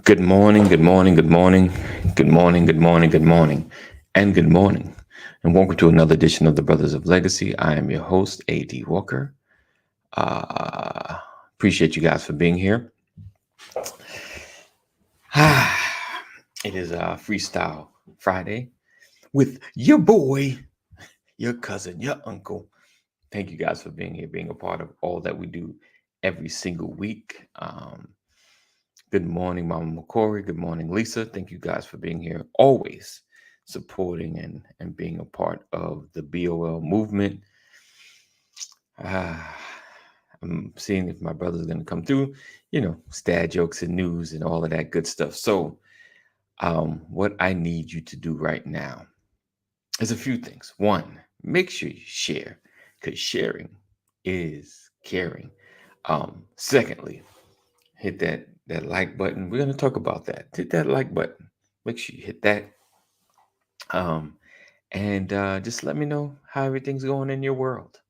Good morning, good morning, good morning, good morning, good morning, good morning, and good morning. And welcome to another edition of the Brothers of Legacy. I am your host, A.D. Walker. Uh, Appreciate you guys for being here. It is Freestyle Friday with your boy, your cousin, your uncle. Thank you guys for being here, being a part of all that we do every single week. Good morning, Mama McCory. Good morning, Lisa. Thank you guys for being here, always supporting and being a part of the BOL movement. Ah, I'm seeing if my brother's going to come through, stat jokes and news and all of that good stuff. So, what I need you to do right now is a few things. One, make sure you share because sharing is caring. Secondly, hit that like button. We're gonna talk about that. Hit that like button. Make sure you hit that. Um, and just let me know how everything's going in your world.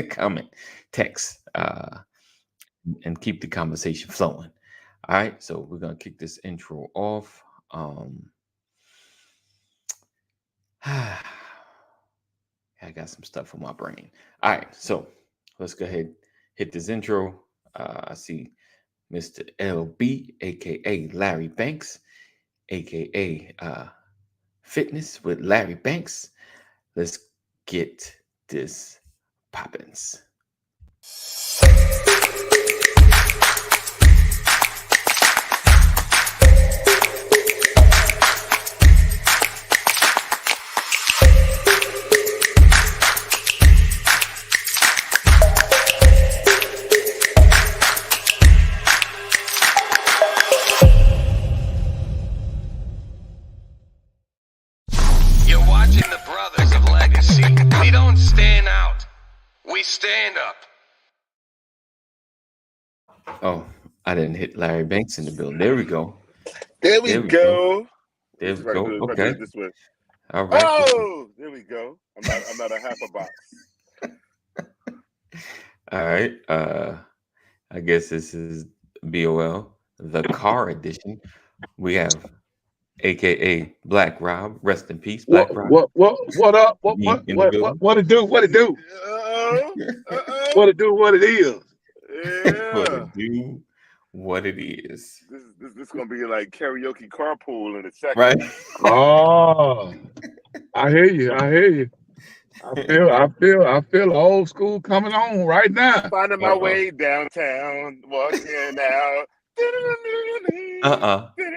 Comment, text, and keep the conversation flowing. All right, so we're gonna kick this intro off. I got some stuff on my brain. All right, so let's go ahead hit this intro. I see Mr. LB, aka Larry Banks, aka Fitness with Larry Banks. Let's get this poppins. You're watching the Brothers of Legacy. We don't stand out. We stand up. Oh, I didn't hit Larry Banks in the building. There we go. There we There we go. go. There Let's we try to go. do it. Okay. This way. All right. Oh, there we go. I'm not a half a box. All right. I guess this is BOL, the car edition. We have AKA Black Rob. Rest in peace, Black Rob. What up? In the building. What it do? What it do? What it do? What it is? What Yeah. it do, what it is. This gonna be like karaoke carpool in a second. Right? Oh, I hear you. I hear you. I feel old school coming on right now. Finding my way downtown, walking out.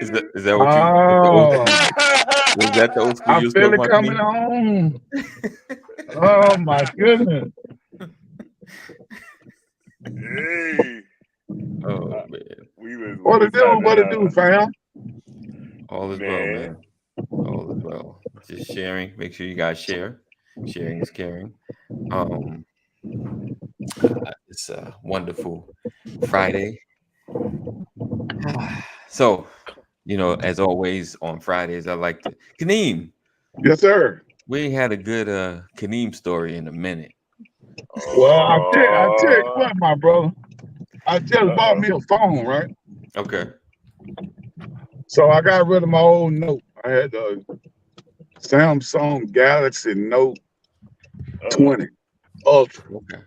Is that what you Oh, was that the old school I you was feel talking it about to coming me? on. Oh my goodness. Hey. Oh man. What it do? What it do, fam? All is well, man. All is well. Just sharing. Make sure you guys share. Sharing is caring. It's a wonderful Friday. So, as always on Fridays, I like to Kaneem. Yes, sir. We ain't had a good Kaneem story in a minute. Well, I tell you what, my brother. I just bought me a phone, right? Okay. So I got rid of my old Note. I had a Samsung Galaxy Note 20 Ultra. Okay.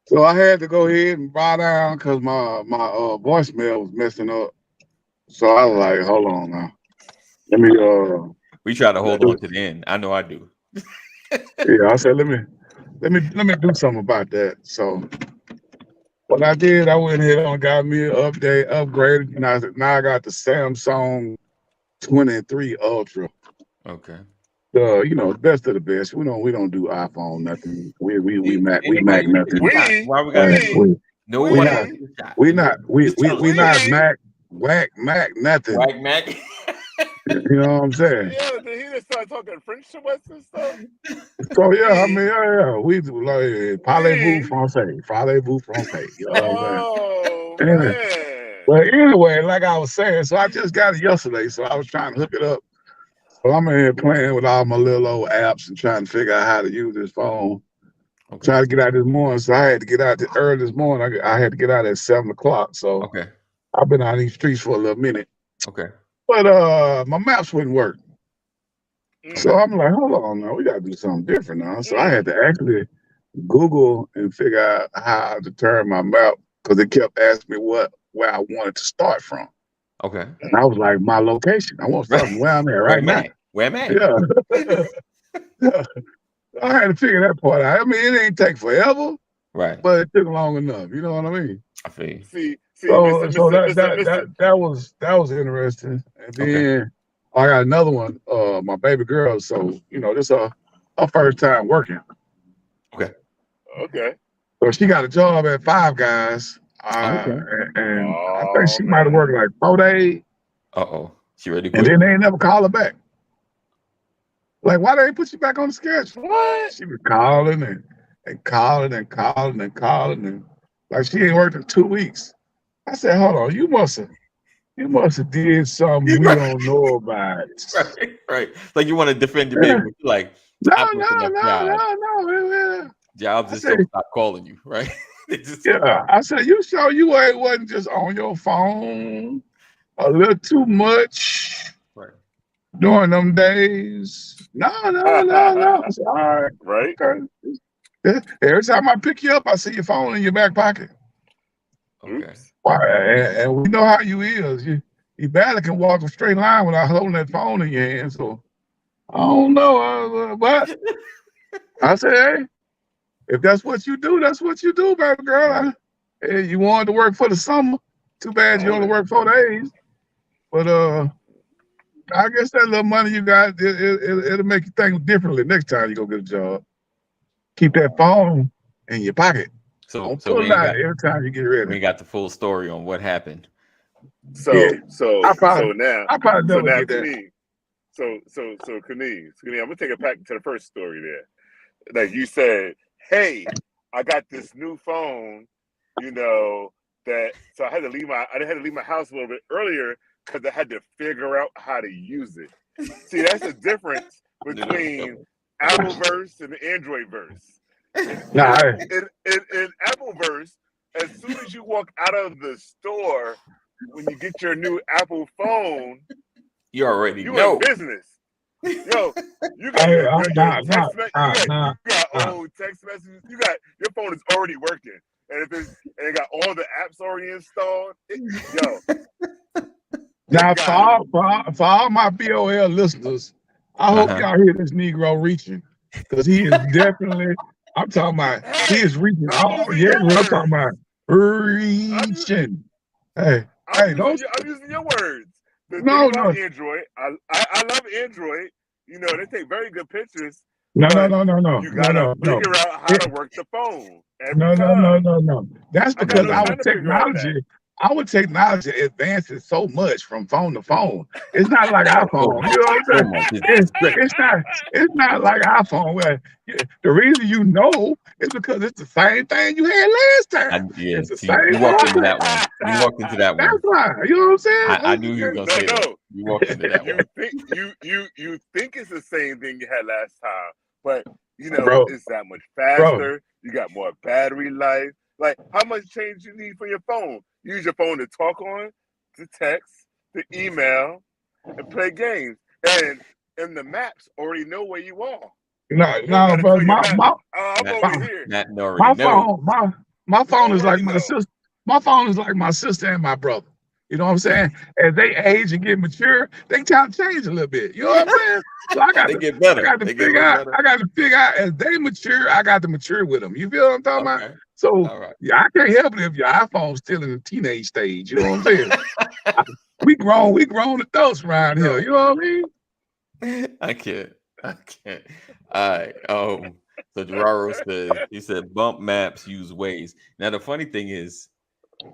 So I had to go ahead and buy down because my voicemail was messing up. So I was like, hold on now. Let me We try to hold on to the end. I know I do. yeah, I said let me do something about that. So what I did, I went ahead and got me an upgraded, and now I got the Samsung 23 Ultra. Okay. The best of the best. We don't do iPhone nothing. We Mac nothing. Why we gotta do it? No We one not has a shot. we not Just tell we us. not Mac nothing. Wag Mac. You know what I'm saying? Yeah, did he just start talking French to us and stuff? So yeah, I mean, yeah. We do like parlez-vous français, parlez-vous français. You know what I'm Oh saying? Yeah. man. But anyway, like I was saying, so I just got it yesterday, so I was trying to hook it up. So I'm in here playing with all my little old apps and trying to figure out how to use this phone. Okay. Trying to get out this morning, so I had to get out early this morning. I had to get out at 7 o'clock. So Okay. I've been out in these streets for a little minute. Okay. But my maps wouldn't work. So Okay. I'm like, hold on now, we gotta do something different now. So I Mm. had to actually Google and figure out how to turn my map because it kept asking me where I wanted to start from. Okay. And I was like, my location. I want to start from where I'm at Where right am now. I? Where am I? Yeah. Yeah. I had to figure that part out. I mean, it ain't take forever, Right. but it took long enough. You know what I mean? I feel you. See, So Mr. so Mr. that Mr. that Mr. that was interesting. And Okay. then I got another one, my baby girl. So, this her first time working. Okay. Okay. So she got a job at Five Guys. Okay. And I think Oh she might have man. worked like 4 days, Uh-oh. She ready to and quit? then they ain't never call her back. Like, why they ain't put you back on the schedule? What? She was calling and calling and calling and calling, and like she ain't worked in 2 weeks. I said, hold on, you must have did something we Right. don't know about. Right. Right. Like you want to defend your Yeah. baby. But you're like, No, I've no, worked enough no, jobs. no, no. Jobs I just said, don't stop calling you, right? They just yeah. I said, you sure you wasn't just on your phone a little too much right. during them days? No. I said, all right, Right? okay. Yeah. Every time I pick you up, I see your phone in your back pocket. Okay. Oops. Why? And we know how you is. You barely can walk a straight line without holding that phone in your hand. So I don't know, but I said, hey, if that's what you do, that's what you do, baby girl. Right. Hey, you wanted to work for the summer. Too bad you Own only it. work 4 days. But I guess that little money you got, it'll make you think differently next time you go get a job. Keep that phone in your pocket. So Don't pull it out every time you get ready. we got the full story on what happened. Yeah, I So now probably never get that. Kanice, Kanice, I'm gonna take it back to the first story there. Like you said, hey, I got this new phone, that so I had to leave my house a little bit earlier because I had to figure out how to use it. See, that's the difference between Appleverse and the Androidverse. Nah, In Appleverse, as soon as you walk out of the store, when you get your new Apple phone, You already you know. in business. Yo, you got your text message. You got old text messages. Your phone is already working, and it got all the apps already installed. Now, got it. for all my BOL listeners, I hope Uh-huh. y'all hear this Negro reaching, because he is definitely, I'm talking about, he is reaching I'm all, using yeah, your I'm words. talking about reaching. Hey, don't. I'm using your words. The thing No, about Android, I love Android. They take very good pictures, no. but you gotta No. figure out how to work the phone every No. time. That's I got because no time to figure out that. our technology advances so much from phone to phone. It's not like So iPhone. You much. know what I'm So saying? much. It's not like iPhone where the reason you know is because it's the same thing you had last time. Yeah, It's the see, same you walked into process. that one. You walked into that That's one. why. You know what I'm saying? I knew you were gonna say that. No. You walked into that You one. think you think it's the same thing you had last time, but Bro, it's that much bro. faster. You got more battery life. Like, how much change you need for your phone? You use your phone to talk on, to text, to email, and play games. And the maps already know where you are. You don't No, got to bro. tell your map, I'm Matt, over here. Matt already My knows. phone, my phone is like Already my know. sister. My phone is like my sister and my brother. You know what I'm saying? As they age and get mature, they try to change a little bit. You know what I'm saying? So They get better. I They get a little better. got to figure out as they mature, I got to mature with them. You feel what I'm talking about? Okay. So All right. yeah, I can't help it if your iPhone's still in the teenage stage. You know what I'm saying? we grown adults around here. You know what I mean? I can't. All right. So Gerardo said bump maps use Waze. Now the funny thing is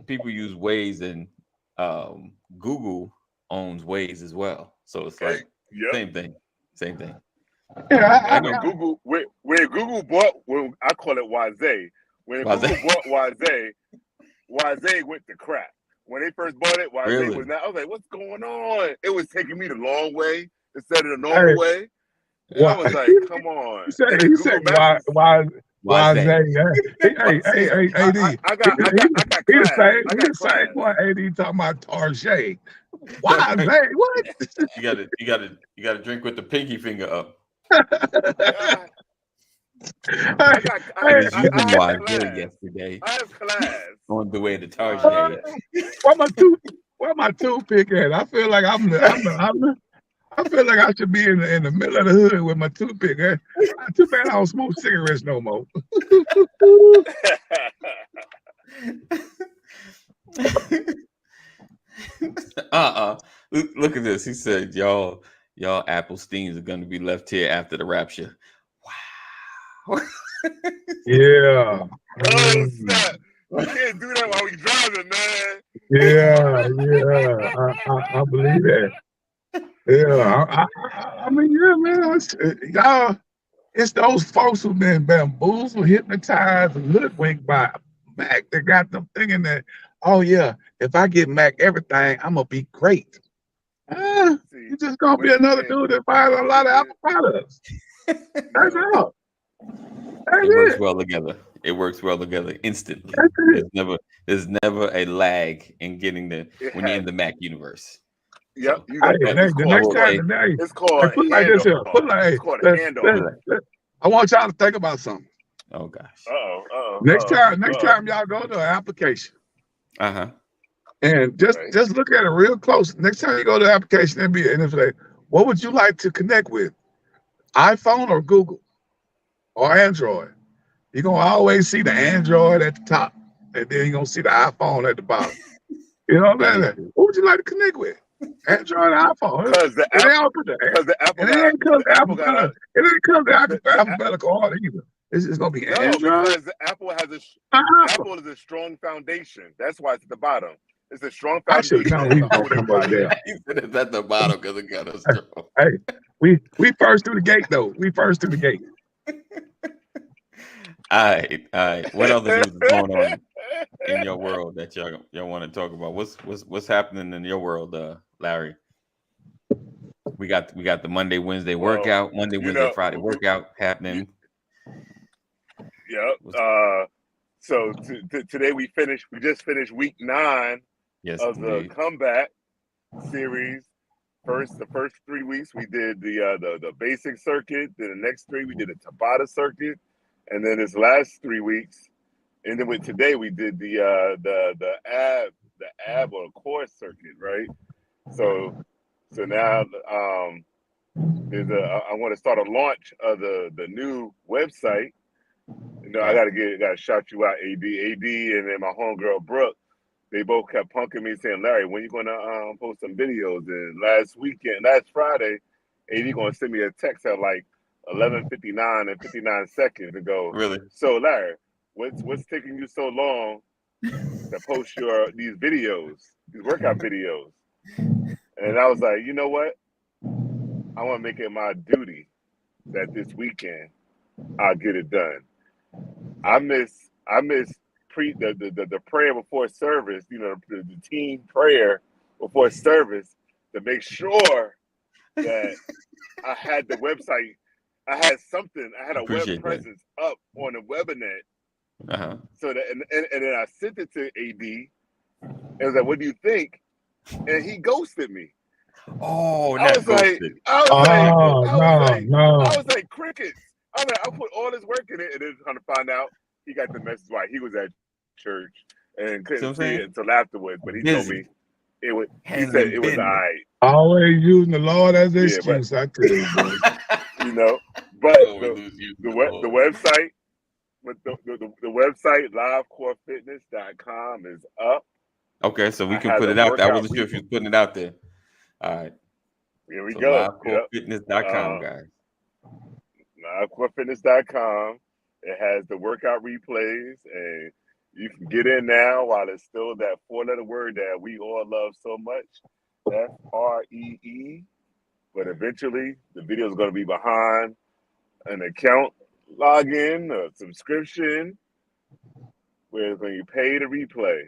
people use Waze and Google owns Waze as well. So it's like Yep. same thing. Same thing. Yeah, I know Google where Google bought, well, I call it Wazay. When Google bought Wazay went to crap. When they first bought it, Wazay Really? was not. I was like, "What's going on?" It was taking me the long way instead of the normal way. And I was like, "Come on!" He said Google Maps is Why Why? hey, hey, AD. I got class. I He got the same class. one AD talking about Tarjay. Why what? You gotta drink with the pinky finger up. I, Hey, I hey, was using I have Wise class. yesterday I have class. on the way to Uh, Tarjay. where my toothpick at? I feel like I feel like I should be in the middle of the hood with my toothpick. Too bad I don't smoke cigarettes no more. Look at this. He said, y'all Apple Steens are gonna be left here after the rapture. Wow. Yeah. oh snap! We can't do that while we driving, man. I believe that. Yeah, I mean, yeah, man. Y'all, it's those folks who've been bamboozled, hypnotized, and hoodwinked by Mac that got them thinking that, oh yeah, if I get Mac everything, I'm gonna be great. See, You're just gonna be what you another can't dude that buys a lot of Apple products. That's yo, all. That's It works it. well together. It works well together instantly. That's it. There's never a lag in getting it when you're has. in the Mac universe. Yep, So, you Hey, got but it's the called next I it's will called time, say, it's called put it like this here. handoff. Put it like, It's called a let, handoff. I want y'all to think about something. oh gosh, Next Uh time y'all go to an application uh-huh. and Right. just look at it real close. Next time you go to the application and it's like, what would you like to connect with? iPhone or Google or Android? You're gonna always see the Android at the top, and then you're gonna see the iPhone at the bottom. You know what That I'm is saying? What would you like to connect with? Android or iPhone? Cause the And app, they all put the cause the Apple and it got a, ain't because the Apple got a, it ain't because the the alphabetical order either. It's gonna be no, Android because the Apple has or Apple. Apple is a strong foundation. That's why it's at the bottom. It's a strong I should have foundation known that he can was gonna hold come over everybody there. up. he said it's at the bottom because it got us strong. Hey, we first through the gate though. We first through the gate. All right. What other news is going on in your world that y'all want to talk about? What's happening in your world, Larry? We got the Monday, Wednesday Well, workout, Monday, you Wednesday, know, Friday workout happening. yep. What's- So today we just finished week 9 yes, of the indeed. comeback series. The first 3 weeks we did the basic circuit. Then the next 3 we did a Tabata circuit, and then this last 3 weeks, and then with today we did the ab or core circuit, right? So now I want to start a launch of the new website. You know, I Right. gotta shout you out, AD, and then my homegirl Brooke. They both kept punking me saying, Larry, when you gonna post some videos? And last Friday, AD gonna send me a text at like 11:59 and 59 seconds and go, Really? so Larry, what's taking you so long to post these workout videos? And I was like, you know what? I want to make it my duty that this weekend I'll get it done. I miss the prayer before service, you know, the team prayer before service to make sure that I had the website, I had a web Appreciate that. presence up on the webinet, Uh-huh. so that and then I sent it to AD and was like, "What do you think?" And he ghosted me. Oh, I not was like, ghosted. I was like, Oh I was no, like, no. I was like crickets. I was like, I put all this work in it, and then trying to find out he got the message while he was at church and See what couldn't I'm see it saying? until afterwards. But he told me Busy. it was. He said Handling it was all business. right. Always using the Lord as an Yeah, but excuse. I tell you, boy. you know, but Oh, we lose you, the Lord. website, but the website livecorefitness.com is up. Okay, so we I can have put the it out there. I workout wasn't sure if you was putting it out there. All right. Here we So go. Yep. livecorefitness.com, guys. livecorefitness.com. It has the workout replays, and you can get in now while it's still that 4-letter word that we all love so much, FREE. But eventually, the video is going to be behind an account login, a subscription, where when you pay to replay.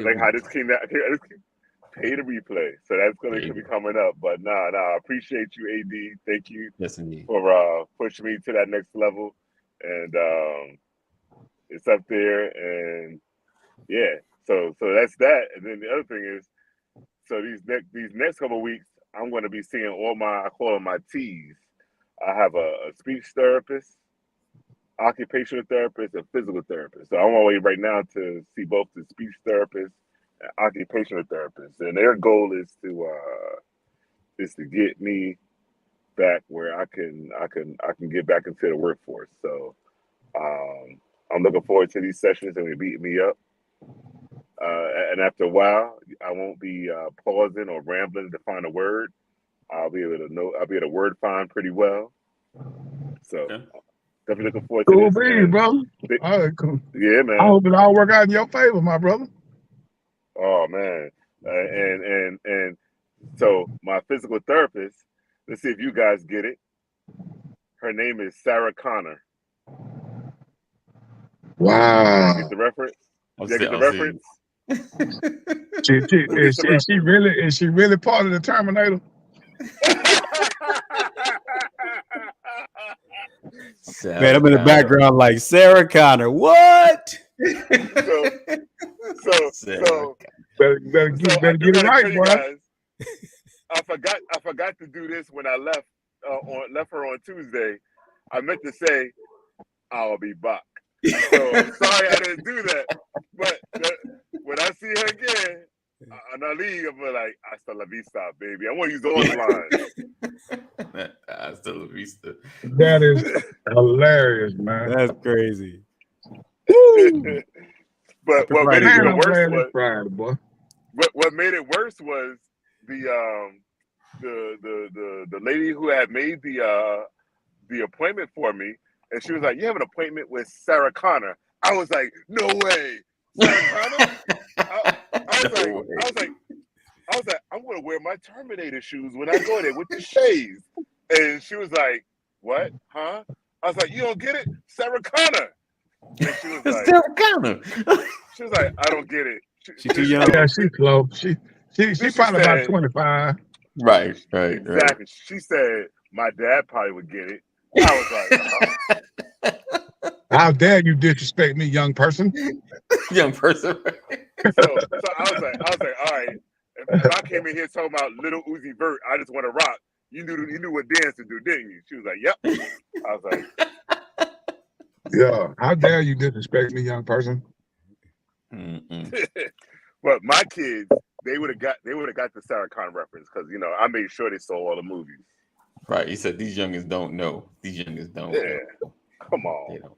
Like how this came out, pay to replay. So that's going to be coming up. But I appreciate you, AD. Thank you Yes, indeed. for pushing me to that next level. and it's up there, and yeah. So that's that. And then the other thing is, so these next couple of weeks, I'm going to be seeing I call them my T's. I have a speech therapist, occupational therapist, and physical therapist. So I'm on my way right now to see both the speech therapist and occupational therapist, and their goal is to get me back where I can get back into the workforce. So I'm looking forward to these sessions, and they beat me up. And after a while, I won't be pausing or rambling to find a word. I'll be able to word find pretty well. So definitely looking forward to Cool this. beans, brother. All right, cool. Yeah, man. I hope it all work out in your favor, my brother. Oh man, and so my physical therapist. Let's see if you guys get it. Her name is Sarah Connor. Wow. Get the reference? I'll Get the see. reference? Is she really part of the Terminator? Man, I'm in the background like Sarah Connor. What? So better get it right, boy. Guys, I forgot to do this when I left her on Tuesday. I meant to say I'll be back. So I'm sorry I didn't do that. But when I see her again, and I leave, I'm like, hasta la vista, baby. I want to use all the lines. Hasta la vista. That is hilarious, man. That's crazy. But what made it even worse was Friday, boy. What made it worse was the lady who had made the appointment for me, and she was like, "You have an appointment with Sarah Connor." I was like, "No way, Sarah Connor!" I was like, "I'm gonna wear my Terminator shoes when I go there with the shades." And she was like, "What? Huh?" I was like, "You don't get it, Sarah Connor." And she was like, Sarah Connor. She was like, "I don't get it." She too young. Yeah, she's close. She probably about 25. Right. Exactly. She said, "My dad probably would get it." I was like, oh. How dare you disrespect me, young person? Young person. So I was like, all right. If I came in here talking about Little Uzi Vert, I just want to rock. You knew what dance to do, didn't you? She was like, "Yep." I was like, yeah. How dare you disrespect me, young person? But my kids, they would have got the Sarah Connor reference because I made sure they saw all the movies. Right. He said these youngins don't know. These youngins don't. Yeah. Come on. You know.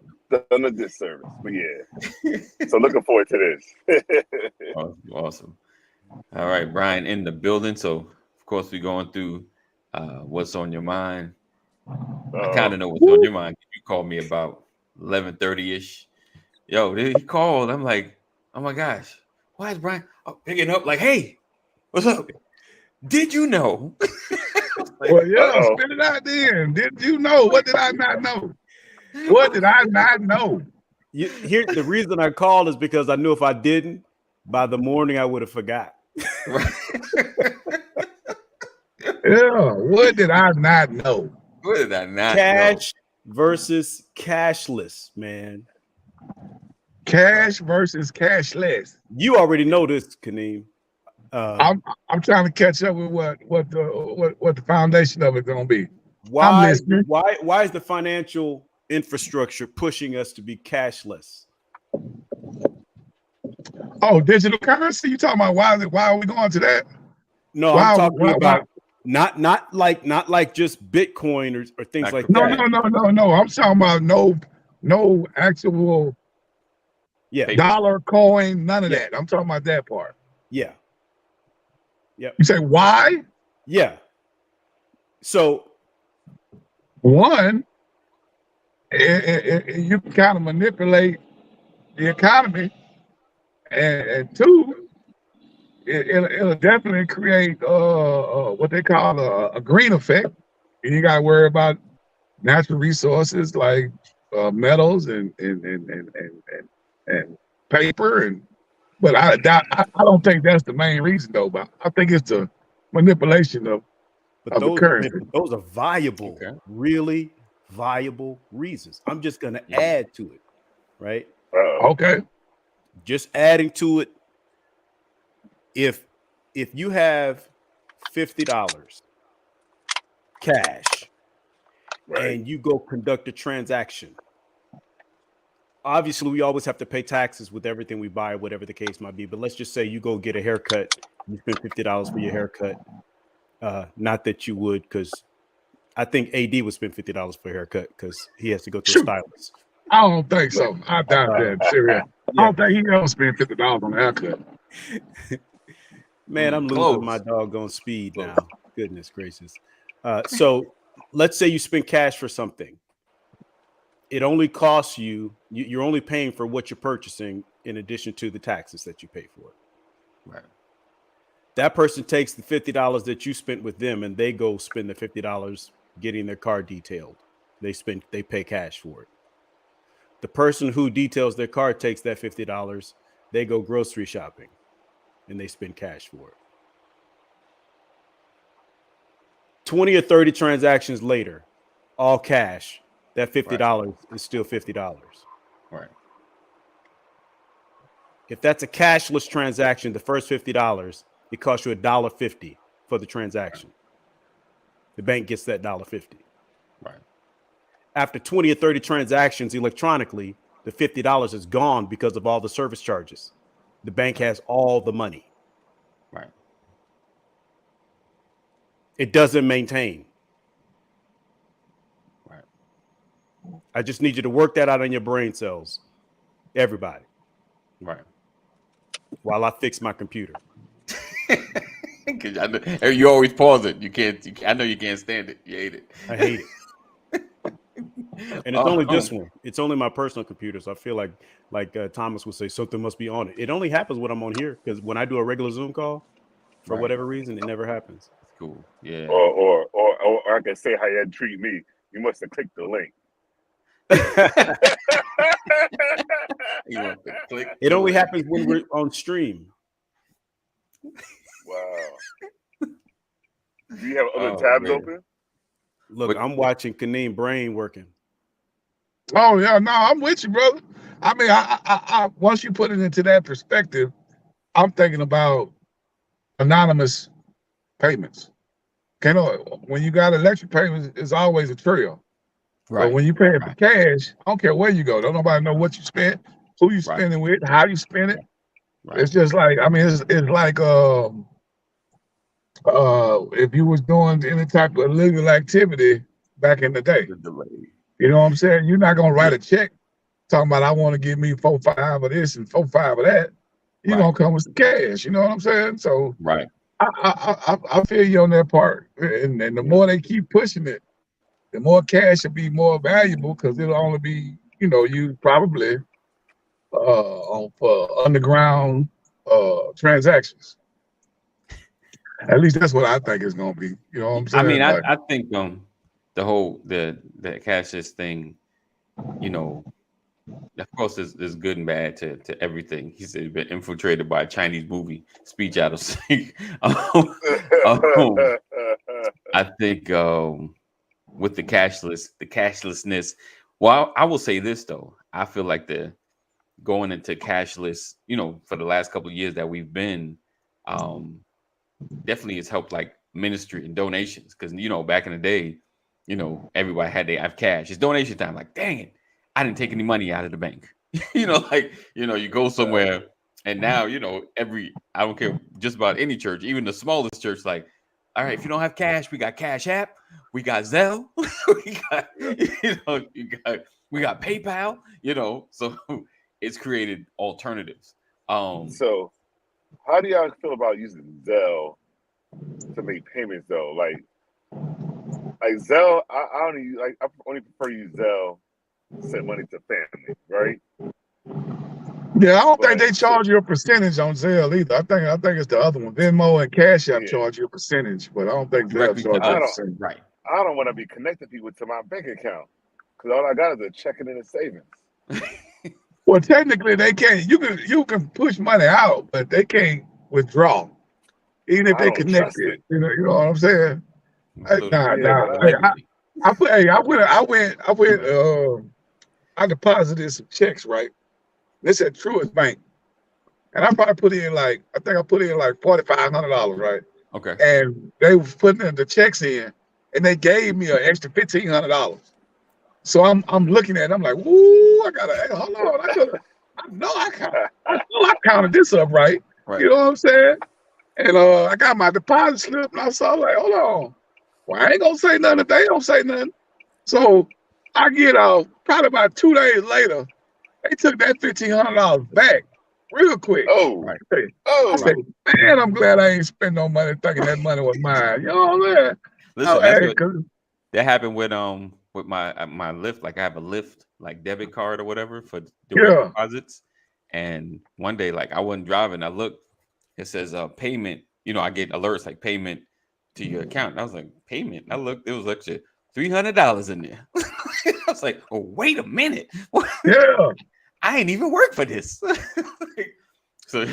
Done a disservice. But yeah. So looking forward to this. Awesome. All right, Brian in the building. So of course we're going through what's on your mind. I kind of know what's on your mind. You called me about 11:30-ish. Yo, he called. I'm like, oh my gosh, why is Brian picking up? Like, hey, what's up? Did you know? Like, well, yeah, spit it out then. Did you know? What did I not know? What did I not know? Here, the reason I called is because I knew if I didn't, by the morning I would have forgot. Yeah, what did I not know? What did I not Cash know? versus cashless, man. Cash versus cashless. You already know this, Kaneem. I'm trying to catch up with what the foundation of it's gonna be. Why is the financial infrastructure pushing us to be cashless? Oh, digital currency? You talking about why are we going to that? No, I'm talking about not like just Bitcoin or things like that. No. I'm talking about no actual dollar, coin, none of that. I'm talking about that part. Yeah. Yep. You say why? Yeah. So one, you can kind of manipulate the economy, and two, it'll definitely create what they call a green effect. And you got to worry about natural resources like metals and paper but I don't think that's the main reason though. But I think it's the manipulation of the currency. Those are viable, really viable reasons. I'm just going to add to it, right? Okay. Just adding to it. If you have $50 cash and you go conduct a transaction, obviously we always have to pay taxes with everything we buy, whatever the case might be. But let's just say you go get a haircut, you spend $50 for your haircut. Not that you would, because I think AD would spend $50 for a haircut because he has to go to a stylist. I don't think so. I doubt that. Serious. I don't think he ever spent $50 on a haircut. Man, I'm losing my doggone speed now. Goodness gracious. So let's say you spend cash for something. It only costs you, you're only paying for what you're purchasing in addition to the taxes that you pay for it. Right. That person takes the $50 that you spent with them and they go spend the $50 getting their car detailed. They pay cash for it. The person who details their car takes that $50. They go grocery shopping and they spend cash for it. 20 or 30 transactions later, all cash, that $50 is still $50. Right. If that's a cashless transaction, the first $50, it costs you $1.50 for the transaction. The bank gets that $1.50. Right. After 20 or 30 transactions electronically, the $50 is gone because of all the service charges. The bank has all the money. Right. It doesn't maintain. Right. I just need you to work that out on your brain cells. Everybody. Right. While I fix my computer. Because you always pause it. You can't. I know you can't stand it. You hate it. I hate it. And it's only this one. It's only my personal computer. So I feel like Thomas would say, something must be on it. It only happens when I'm on here, because when I do a regular Zoom call, for whatever reason, it never happens. Cool. Yeah. Or I can say how you treat me. You must have clicked the link. You want to click? It only happens when we're on stream. Wow. Do you have other tabs open? Look, I'm watching Kaneem brain working. Oh yeah, no, I'm with you, brother. I mean, I once you put it into that perspective, I'm thinking about anonymous payments. When you got electric payments, it's always a trail. Right. But when you pay for cash, I don't care where you go. Don't nobody know what you spent, who you spending with, how you spend it. Right. It's just like, I mean, it's like if you was doing any type of illegal activity back in the day. You know what I'm saying? You're not gonna write a check talking about I want to give me 4, 5 of this and 4, 5 of that. You're gonna come with some cash. You know what I'm saying? So I feel you on that part. And the more they keep pushing it, the more cash will be more valuable, because it'll only be, used probably for underground transactions. At least that's what I think it's gonna be. You know what I'm saying? I mean, I think the whole the cashless thing, of course, is good and bad to everything. He said he's been infiltrated by a Chinese movie speech out of sync. I think with the cashlessness. Well, I will say this though. I feel like the going into cashless, for the last couple of years that we've been, definitely has helped like ministry and donations. Because back in the day, everybody had to have cash. It's donation time. Like, dang it, I didn't take any money out of the bank. You go somewhere, and now I don't care, just about any church, even the smallest church, like, all right, if you don't have cash, we got Cash App, we got Zelle, we got PayPal, so it's created alternatives. So how do y'all feel about using Zelle to make payments though? Like Zelle, I only prefer to use Zelle to send money to family, right? Yeah, I don't think they charge you a percentage on Zelle either. I think it's the other one. Venmo and Cash App charge you a percentage, but I don't think Zelle charge you a percentage. Right. I don't want to be connecting people to my bank account, because all I got is a checking and a savings. Well, technically they can't. You can push money out, but they can't withdraw, even if they connect it. You know what I'm saying? I deposited some checks, right? This at Truist Bank. And I probably put in like, I think I put in like $4,500, right? Okay. And they was putting the checks in, and they gave me an extra $1,500. So I'm looking at it, I'm like, woo, I gotta hold on. I know I counted this up right. Right. You know what I'm saying? And I got my deposit slip, and I saw like, hold on. Well, I ain't gonna say nothing if they don't say nothing. So I get probably about 2 days later, they took that $1,500 back real quick. Oh, Right. I said, man, I'm glad I ain't spend no money thinking that money was mine. You know what I'm saying? Listen, that's what that happened with my Lyft. Like I have a Lyft like debit card or whatever for direct deposits. And one day, like I wasn't driving, I looked, it says payment. You know, I get alerts like payment to your account. And I was like, payment. I looked, it was like $300 in there. I was like, oh, wait a minute. Yeah. I ain't even work for this. So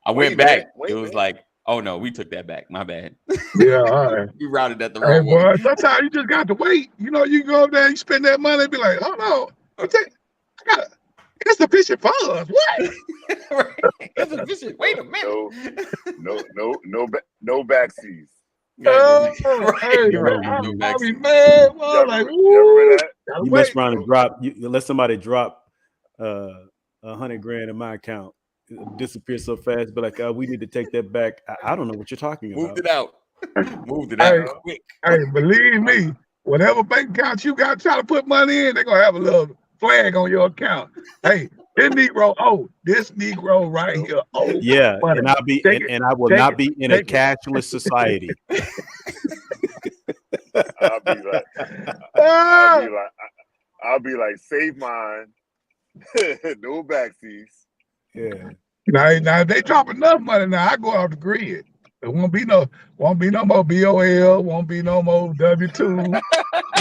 I went back. It was like, oh no, we took that back. My bad. Yeah, all right. We routed that the wrong way. Boy, sometimes you just got to wait. You know, you go up there, you spend that money, and be like, oh no, it's sufficient funds. What? It's sufficient. Wait a minute. No backseas. I mean, man, well, like, you mess around and drop. You let somebody drop $100,000 in my account. It disappears so fast, but like, we need to take that back. I don't know what you're talking about. Moved it out. Moved it out quick. Hey, believe me, whatever bank account you got, try to put money in, they're gonna have a little flag on your account. Hey, this Negro right here. Oh, yeah, money. And I will not be in a cashless society. I'll be like, save mine. No backseas. Yeah. Now they drop enough money. Now I go off the grid. There won't be no more BOL. Won't be no more W2.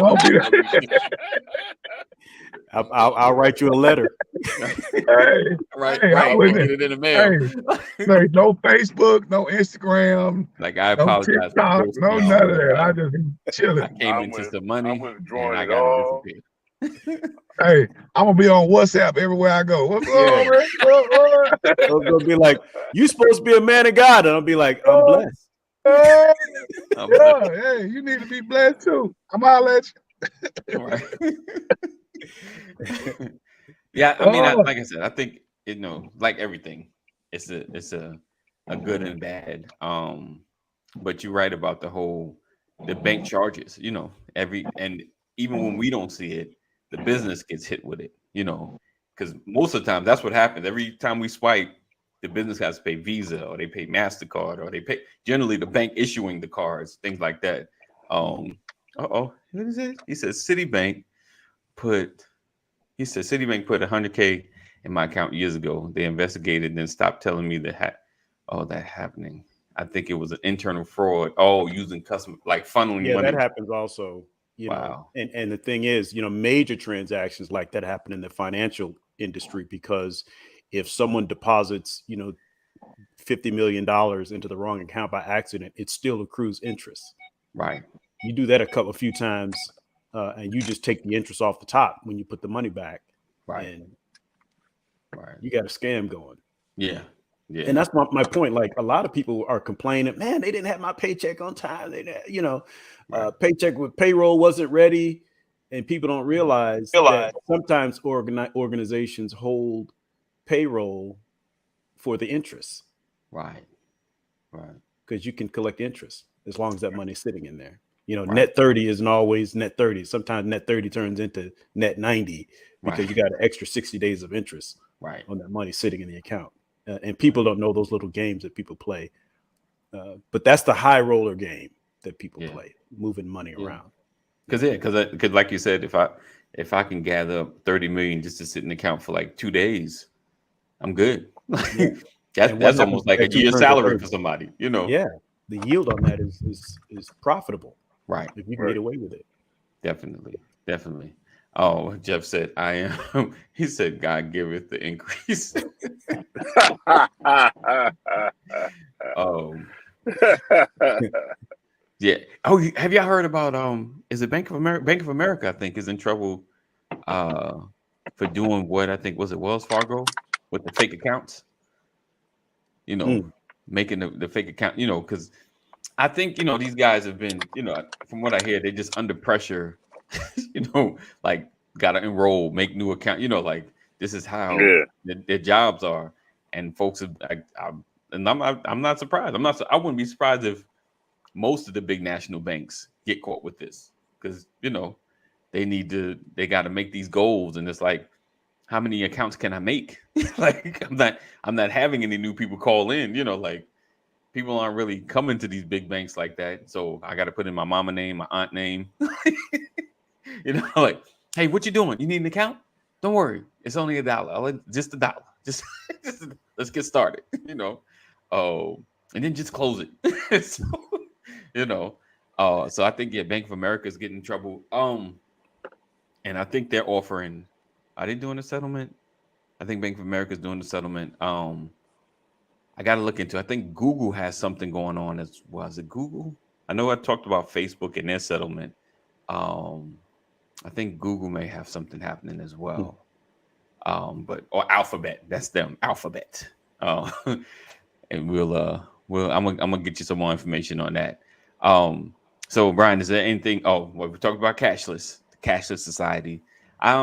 Won't be. I'll write you a letter. Right. Get it in the mail. Like no Facebook, no Instagram. Like I apologize. No TikTok, no none of that. I just chilling. I came into some money. I'm withdrawing and it all. Hey, I'm gonna be on WhatsApp everywhere I go. What's going on, They'll go be like, "You supposed to be a man of God," and I'll be like, "I'm blessed." Hey, you need to be blessed too. I'm holler at you. Right. Yeah, I mean, like I said, I think like everything, it's a good and bad. But you're right about the bank charges. And even when we don't see it, the business gets hit with it. Because most of the time that's what happens. Every time we swipe, the business has to pay Visa or they pay MasterCard or they pay generally the bank issuing the cards, things like that. What is it? He says Citibank put $100K in my account years ago. They investigated and then stopped telling me that happening. I think it was an internal fraud. Using customer like funneling money. Yeah, that happens also. Wow. And the thing is, major transactions like that happen in the financial industry because if someone deposits, $50 million into the wrong account by accident, it still accrues interest. Right. You do that a few times, and you just take the interest off the top when you put the money back. Right. And you got a scam going. Yeah. Yeah. And that's my point. Like a lot of people are complaining, man, they didn't have my paycheck on time. Paycheck with payroll wasn't ready. And people don't realize that sometimes organizations hold payroll for the interest. Right. Because you can collect interest as long as that money's sitting in there. Net 30 isn't always net 30. Sometimes net 30 turns into net 90 because you got an extra 60 days of interest on that money sitting in the account. And people don't know those little games that people play. But that's the high roller game that people play, moving money around. Because like you said, if I can gather up 30 million just to sit in the account for like 2 days, I'm good. That's almost like a year's salary for somebody, Yeah, the yield on that is profitable. Right. If you can get away with it. Definitely. Oh, Jeff said, I am. He said, God giveth the increase. Yeah. Oh, have y'all heard about is is it Bank of America? Bank of America, I think, is in trouble for doing what I think was it Wells Fargo with the fake accounts. You know, making the fake account. You know, because I think these guys have been from what I hear they're just under pressure. Like got to enroll, make new account. Like this is how Yeah. their jobs are, and folks are. I'm not surprised. I wouldn't be surprised if most of the big national banks get caught with this because they got to make these goals, and it's like, how many accounts can I make? Like I'm not having any new people call in. Like people aren't really coming to these big banks like that, so I got to put in my mama name, my aunt name. Like, hey, what you doing? You need an account? Don't worry, it's only $1. Just $1. Just let's get started. Oh, and then just close it. So I think Bank of America is getting in trouble. And I think they're offering. Are they doing a settlement? I think Bank of America is doing the settlement. I got to look into. I think Google has something going on as well. Is it Google? I know I talked about Facebook and their settlement. I think Google may have something happening as well. Or Alphabet. That's them. Alphabet. And I'm gonna get you some more information on that. So Brian, is there anything? Oh, well, we talked about cashless society. I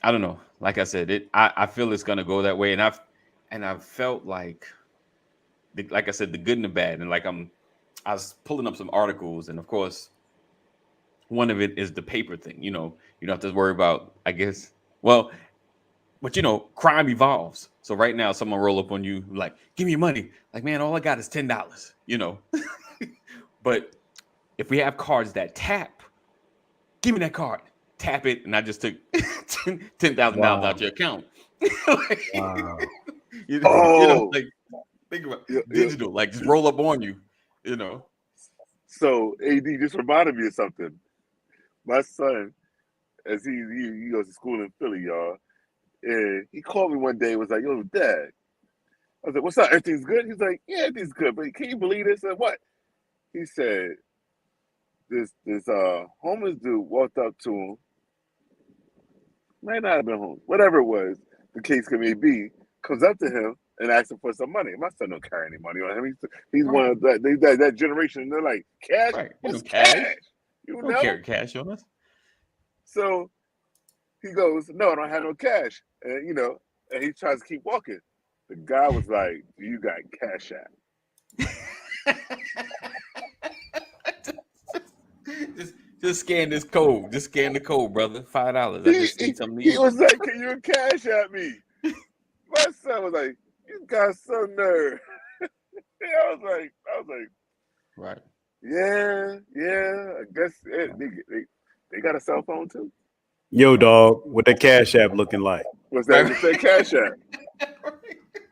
don't know. Like I said, I feel it's gonna go that way, and I've felt like I said, the good and the bad, and I was pulling up some articles, and of course, one of it is the paper thing. You don't have to worry about, I guess. Well, but crime evolves. So right now, someone roll up on you like, give me your money. Like, man, all I got is $10. But if we have cards that tap, give me that card. Tap it, and I just took $10,000 out your account. Wow. Like think about digital, like just roll up on you. So AD just reminded me of something. My son, as he goes to school in Philly, y'all, and he called me one day and was like, yo, Dad. I was like, what's up? Everything's good? He's like, yeah, everything's good. But can you believe this? I said, what? He said, this homeless dude walked up to him. Might not have been homeless. Whatever it was, the case may be, comes up to him and asks him for some money. My son don't carry any money on him. He's right. One of that generation. And they're like, cash? Right. What's cash? You don't carry cash on us. So he goes, no, I don't have no cash. And, and he tries to keep walking. The guy was like, you got Cash App. Just scan this code. Just scan the code, brother. $5. I just need something to eat. He was like, can you Cash App me? My son was like, you got some nerve. I was like, right. Yeah. I guess they got a cell phone too. Yo, dog, what that Cash App looking like? What's that? What's that Cash App?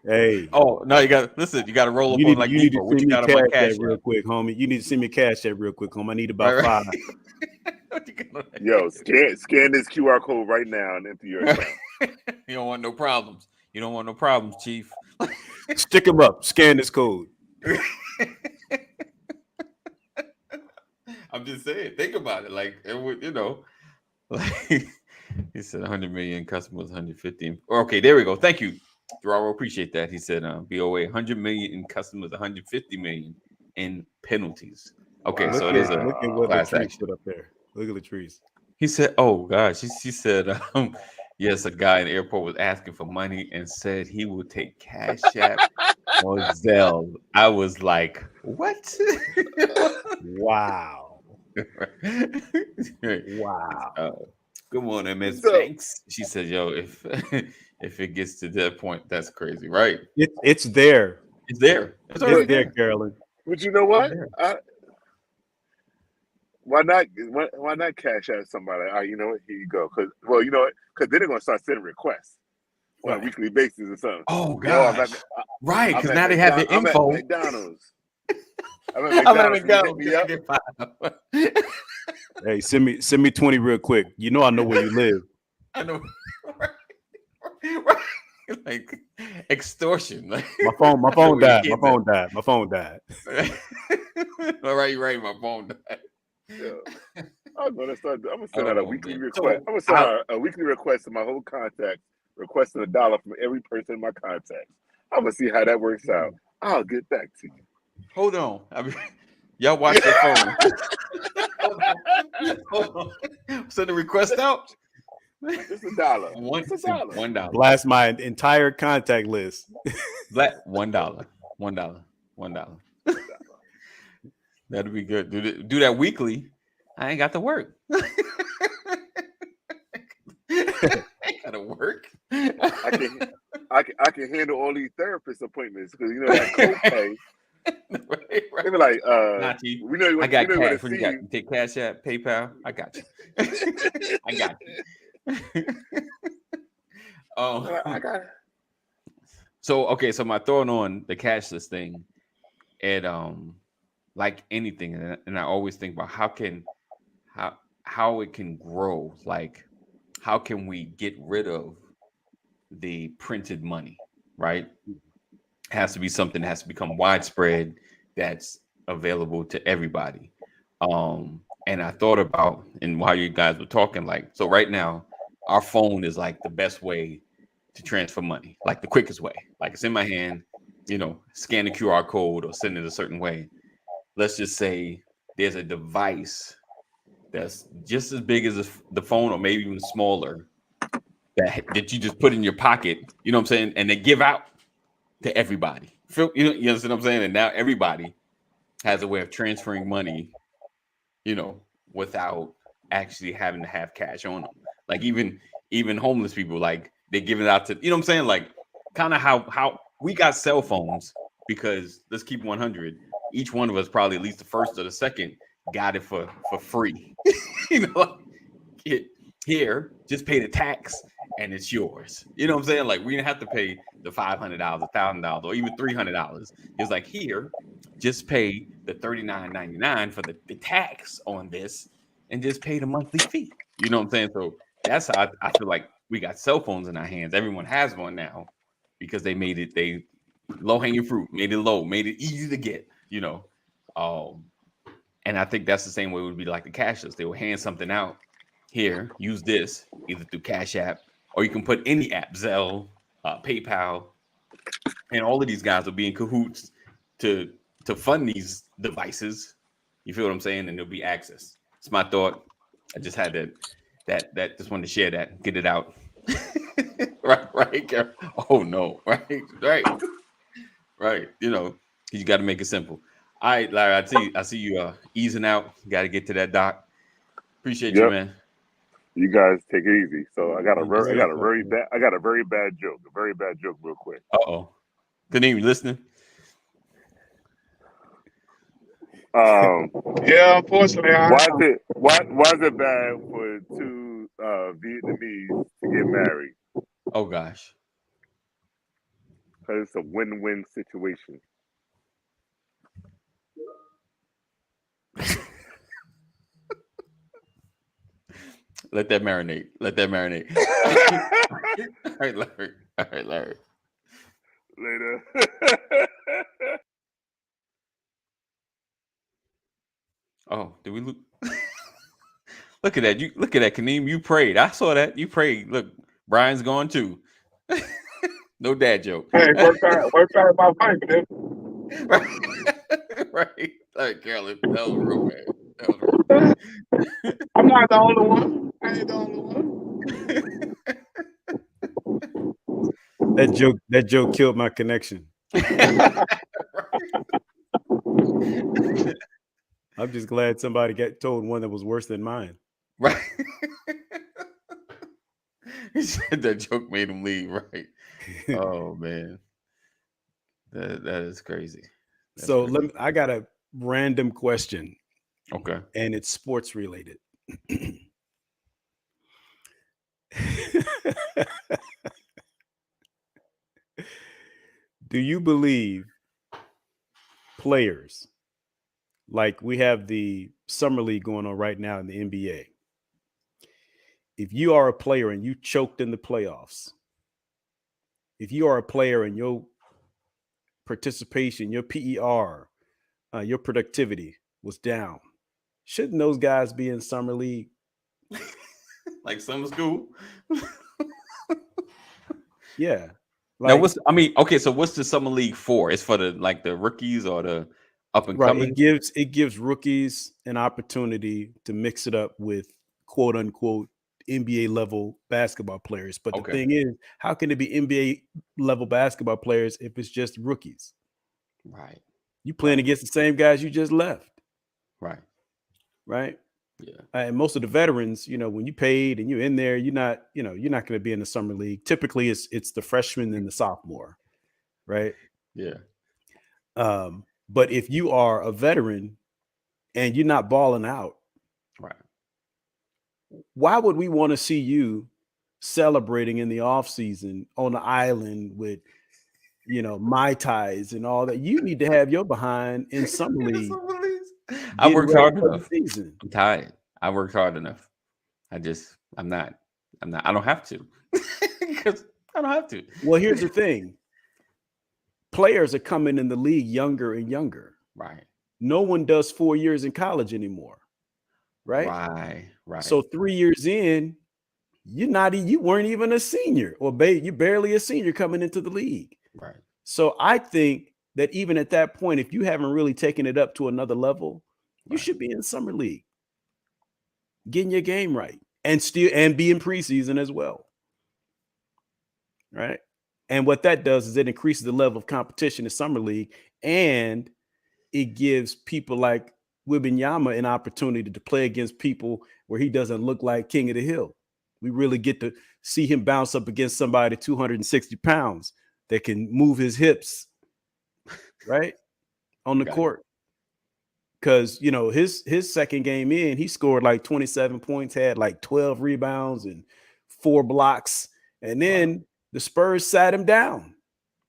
Hey. Oh no, you got to roll up on like you What you got on my Cash App real quick, homie? You need to send me Cash App real quick, homie. I need about $5. Yo, scan this QR code right now and enter your account. You don't want no problems. You don't want no problems, Chief. Stick them up. Scan this code. I'm just saying. Think about it. Like it would, like he said, 100 million customers, 150. Okay, there we go. Thank you, Gerardo. Appreciate that. He said, BOA, 100 million in customers, 150 million in penalties. Okay, so it is a look at what class the trees action. put up there. Look at the trees. He said, "Oh gosh," she said, yes, a guy in the airport was asking for money and said he would take Cash App or Zelle. I was like, "What?" Wow. Wow. Good morning, Miss Banks. She said, "Yo, if it gets to that point, that's crazy, right?" It's there. It's there. It's there, Carolyn. But you know what? Why not Cash App somebody? All right, you know what? Here you go. Because then they're gonna start sending requests on a weekly basis or something. Oh gosh, right? Because now they have the info. I'm at McDonald's. I'm at McDonald's. Hey, send me 20 real quick. You know I know where you live. I know. Right. Like extortion. Like, my phone died. My phone died. All right, you're right. My phone died. Yeah. I'm gonna send out a Oh weekly man. request. So I'm gonna send out a weekly request to my whole contacts, requesting $1 from every person in my contacts. I'm gonna see how that works out. I'll get back to you. hold on. Y'all watch your phone. Hold on. Hold on. Send the request out. It's $1. One It's $1. $1. Blast my entire contact list. Black $1. $1. $1. That'd be good. Do that weekly. I ain't got to work. I gotta work. I can handle all these therapist appointments because you know that copay. Right. They be like, Nati, we know you I want, got we know you cash. want What to you see got? you. You take Cash App, PayPal. I got you. I got you. I got it. So okay, so my throwing on the cashless thing, and like anything, and I always think about how it can grow. Like, how can we get rid of the printed money? Right, has to be something that has to become widespread, that's available to everybody. And I thought about, and while you guys were talking, like, so right now, our phone is like the best way to transfer money, like the quickest way. Like it's in my hand, scan the QR code or send it a certain way. Let's just say there's a device that's just as big as the phone, or maybe even smaller, that you just put in your pocket. You know what I'm saying? And they give out to everybody. You understand what I'm saying? And now everybody has a way of transferring money, without actually having to have cash on them. Like even homeless people, like they give it out to, you know what I'm saying? Like kind of how we got cell phones, because let's keep 100. Each one of us probably at least the first or the second got it for free. Here, just pay the tax and it's yours. You know what I'm saying? Like we didn't have to pay the $500, $1,000, or even $300. It's like, here, just pay the $39.99 for the tax on this, and just pay the monthly fee. You know what I'm saying? So that's how I feel like we got cell phones in our hands. Everyone has one now because they low hanging fruit, made it low, made it easy to get. And I think that's the same way it would be like the cashless. They will hand something out. Here, use this either through Cash App, or you can put any app, Zelle, PayPal, and all of these guys will be in cahoots to fund these devices. You feel what I'm saying? And there'll be access. It's my thought. I just had that just wanted to share that, get it out. right. Oh no, right. You got to make it simple. All right, Larry. I see you easing out. Got to get to that doc. Appreciate you, Yep. man. You guys take it easy. So I got a Yes, very bad joke. A very bad joke, real quick. Uh-oh. Couldn't even listening. Yeah, unfortunately, Why is it bad for two Vietnamese to get married? Oh gosh. Because it's a win-win situation. Let that marinate. All right, Larry. Later. Oh, did we look? Look at that. Look at that, Kaneem. You prayed. I saw that. You prayed. Look, Brian's gone too. No dad joke. hey, work out about fight, man. Right. Like Carolyn, that was real bad. That was real bad. I'm not the only one. I ain't the only one. That joke killed my connection. I'm just glad somebody got told one that was worse than mine. Right. He said that joke made him leave, right? Oh man. That is crazy. That's So crazy. I got a random question. Okay. And it's sports related. Do you believe players, like we have the summer league going on right now in the NBA, if you are a player and you choked in the playoffs, if you are a player and your participation, your PER, your productivity was down, Shouldn't those guys be in summer league? Like summer school. Yeah. Now, Like, okay, so what's the summer league for? It's for the rookies or the up and right. coming. It gives rookies an opportunity to mix it up with quote unquote NBA level basketball players. But the Okay, thing is, how can it be NBA level basketball players if it's just rookies? right, You playing against the same guys you just left, right, right? yeah, And most of the veterans, when you paid and you're in there, you're not going to be in the summer league. Typically, it's the freshman and the sophomore, right? yeah, But if you are a veteran and you're not balling out, right, why would we want to see you celebrating in the off season on the island with Mai Tais and all that? You need to have your behind in summer league I getting worked ready hard for the enough. season. I'm tired. I worked hard enough. I'm not. I don't have to. Because I don't have to. Well, here's the thing. Players are coming in the league younger and younger. Right, No one does 4 years in college anymore, right? right, right. So 3 years in, you weren't even a senior, or you're barely a senior coming into the league. Right. So I think that even at that point, if you haven't really taken it up to another level, you Right. should be in summer league, getting your game right, and be in preseason as well, right? And what that does is it increases the level of competition in summer league, and it gives people like Wembanyama an opportunity to play against people where he doesn't look like king of the hill. We really get to see him bounce up against somebody 260 pounds that can move his hips, right, on the Got it. court. Because his second game in, he scored like 27 points, had like 12 rebounds and 4 blocks, and then the Spurs sat him down.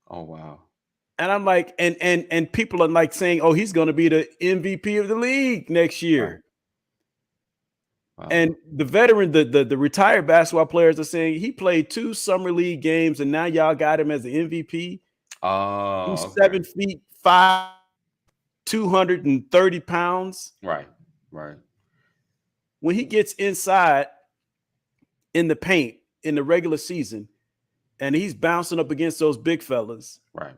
Oh wow. And I'm like, and people are like saying, oh, he's going to be the MVP of the league next year. Wow. And the veteran, the retired basketball players are saying he played 2 summer league games, and now y'all got him as the MVP. Oh, He's okay. 7'5", 230 pounds. Right, right. When he gets inside in the paint in the regular season, and he's bouncing up against those big fellas, Right,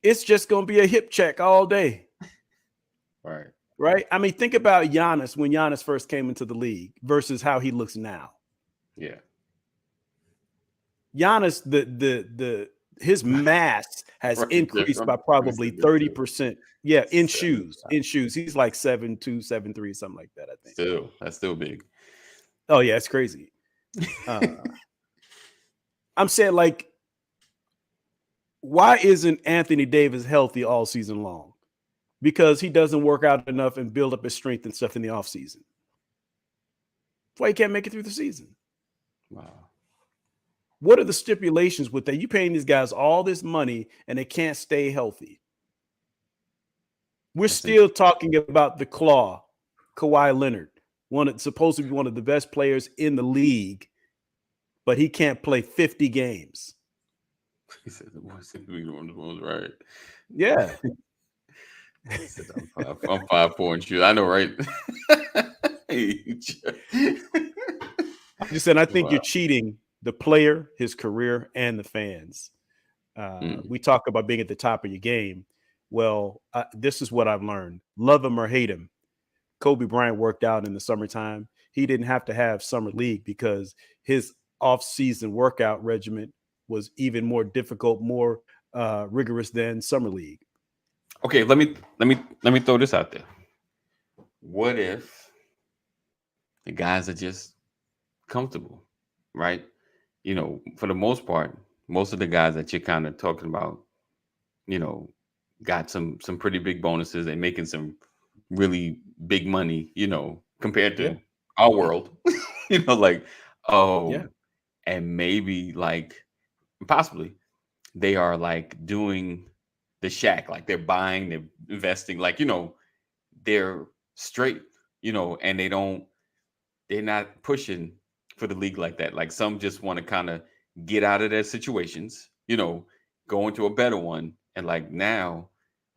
it's just going to be a hip check all day. right. Right? I mean, think about Giannis when Giannis first came into the league versus how he looks now. Yeah. Giannis, his mass has Right, increased yeah, by probably 30%. Yeah, in shoes. 75. In shoes. He's like 7'2", 7'3", something like that, I think. That's still big. Oh, yeah, it's crazy. I'm saying, like, why isn't Anthony Davis healthy all season long? Because he doesn't work out enough and build up his strength and stuff in the offseason. That's why he can't make it through the season. Wow. What are the stipulations with that? You paying these guys all this money and they can't stay healthy. We're still talking about the Claw, Kawhi Leonard, supposed to be one of the best players in the league, but he can't play 50 games. He said the ones right. Yeah. He said, I'm 5'4" and shoot. I know, right? I just said I think you're cheating the player, his career, and the fans. We talk about being at the top of your game. Well, this is what I've learned. Love him or hate him. Kobe Bryant worked out in the summertime. He didn't have to have summer league because his off-season workout regimen was even more difficult, more rigorous than summer league. Okay, let me throw this out there. What if the guys are just comfortable, right? For the most part, most of the guys that you're kind of talking about, got some pretty big bonuses and making some really big money, compared to our world. And maybe like possibly they are like doing the Shack, like they're buying, they're investing, like they're straight, and they're not pushing for the league like that. Like some just want to kind of get out of their situations, go into a better one, and like now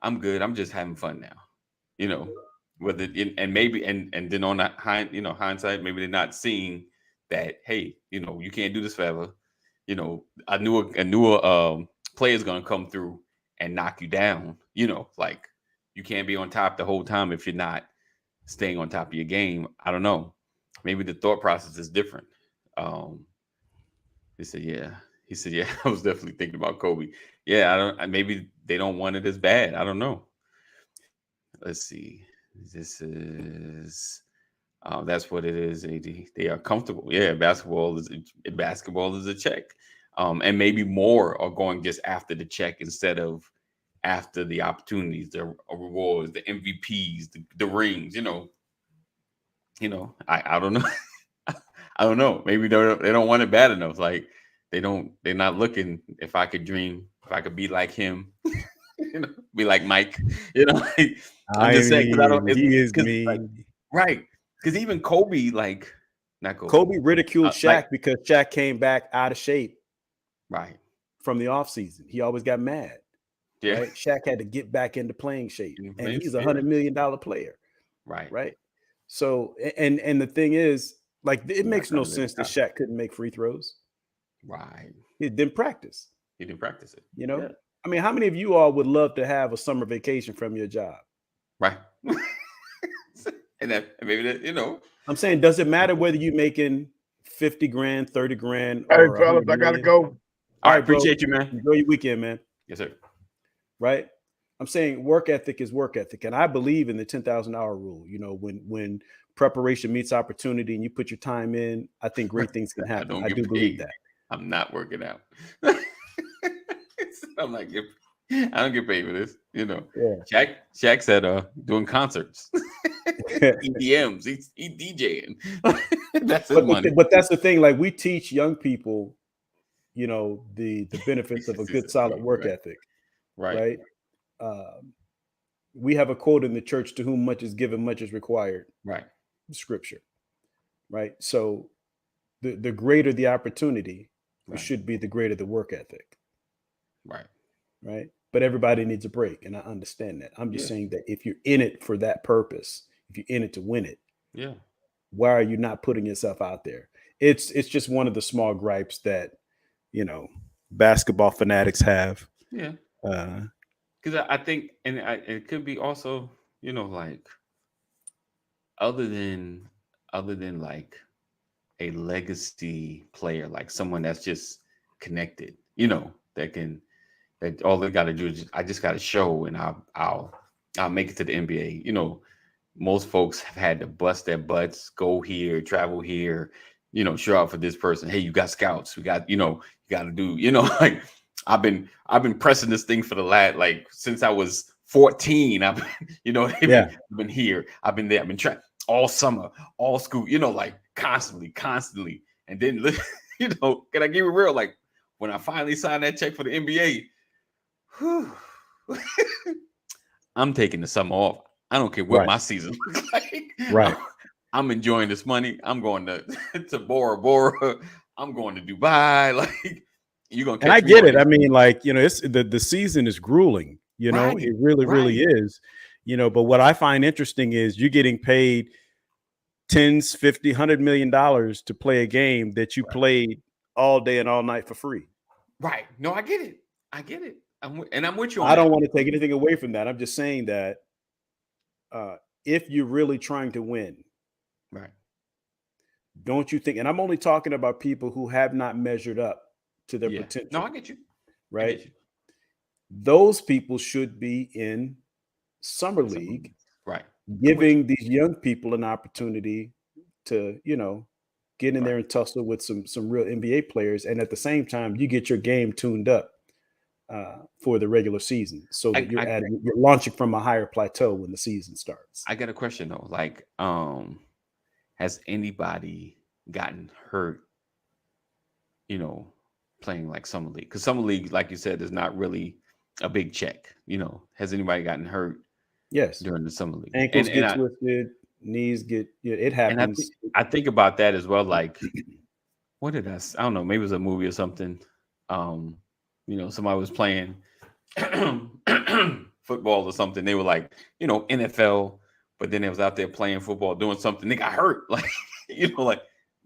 I'm good. I'm just having fun now, whether and maybe and then on that hindsight, maybe they're not seeing that, hey, you can't do this forever. A newer player is gonna come through and knock you down. Like you can't be on top the whole time if you're not staying on top of your game. I don't know. Maybe the thought process is different. He said, yeah. He said, yeah, I was definitely thinking about Kobe. Yeah, maybe they don't want it as bad. I don't know. Let's see. This is that's what it is, AD. They are comfortable. Yeah, basketball is a check. And maybe more are going just after the check instead of after the opportunities, the rewards, the MVPs, the rings, I don't know. I don't know. Maybe they don't want it bad enough. Like they're not looking if I could dream, if I could be like him, be like Mike, like, I'm just saying because I don't. He is Like, mean. right? Because even Kobe, like not Kobe. Kobe ridiculed Shaq like, because Shaq came back out of shape right from the offseason. He always got mad. Yeah. Right? Shaq had to get back into playing shape, and he's a Yeah. $100 million player. Right. So, and the thing is, like, it makes no sense that Shaq couldn't make free throws. Right. He didn't practice. He didn't practice it. Yeah. I mean, how many of you all would love to have a summer vacation from your job? Right. and maybe that, I'm saying, does it matter whether you're making 50 grand, 30 grand? Hey, Or fellas, I gotta go. All right, appreciate you, man. Enjoy your weekend, man. Yes, sir. Right. I'm saying work ethic is work ethic. And I believe in the 10,000 hour rule. When preparation meets opportunity and you put your time in, I think great things can happen. I do believe that. I'm not working out. I'm like, I don't get paid for this. Yeah. Shaq said doing concerts. EDMs, he's DJing. That's his money. But that's the thing. Like, we teach young people, the benefits of a good solid work ethic. Right. We have a quote in the church: to whom much is given, much is required. Right. Scripture. Right. So the greater the opportunity, it should be the greater the work ethic. Right. But everybody needs a break. And I understand that. I'm just saying that if you're in it for that purpose, if you're in it to win it, why are you not putting yourself out there? It's just one of the small gripes that, basketball fanatics have. Yeah. Because I think, and it could be also, like other than like a legacy player, like someone that's just connected, that all they got to do is I just got to show, and I'll make it to the NBA. Most folks have had to bust their butts, go here, travel here, show out for this person. Hey, you got scouts. We got, you got to do, like I've been pressing this thing for the last, like, since I was 14. I've been, I've been here. I've been there. I've been trying all summer, all school, like constantly. And then, can I give it real? Like when I finally signed that check for the NBA, I'm taking the summer off. I don't care what my season looks like. Right. I'm enjoying this money. I'm going to Bora Bora. I'm going to Dubai. Like, you're gonna. And I get it. I mean, like, it's the season is grueling. It really is. But what I find interesting is you're getting paid tens, 50, $100 million to play a game that you played all day and all night for free. Right. No, I get it. I'm with you. I don't want to take anything away from that. I'm just saying that if you're really trying to win, right? Don't you think? And I'm only talking about people who have not measured up to their potential. No, I get you. Right. Get you. Those people should be in summer league, right? Giving these young people an opportunity to, get in there and tussle with some real NBA players, and at the same time, you get your game tuned up for the regular season, so that you're launching from a higher plateau when the season starts. I got a question though. Like, has anybody gotten hurt? Playing like summer league, because summer league, like you said, is not really a big check. Has anybody gotten hurt? Yes, during the summer league, ankles get twisted, knees get. It happens. And I think about that as well. Like, what did I don't know. Maybe it was a movie or something. Somebody was playing football or something. They were like, NFL but then they was out there playing football, doing something. They got hurt. Like, like,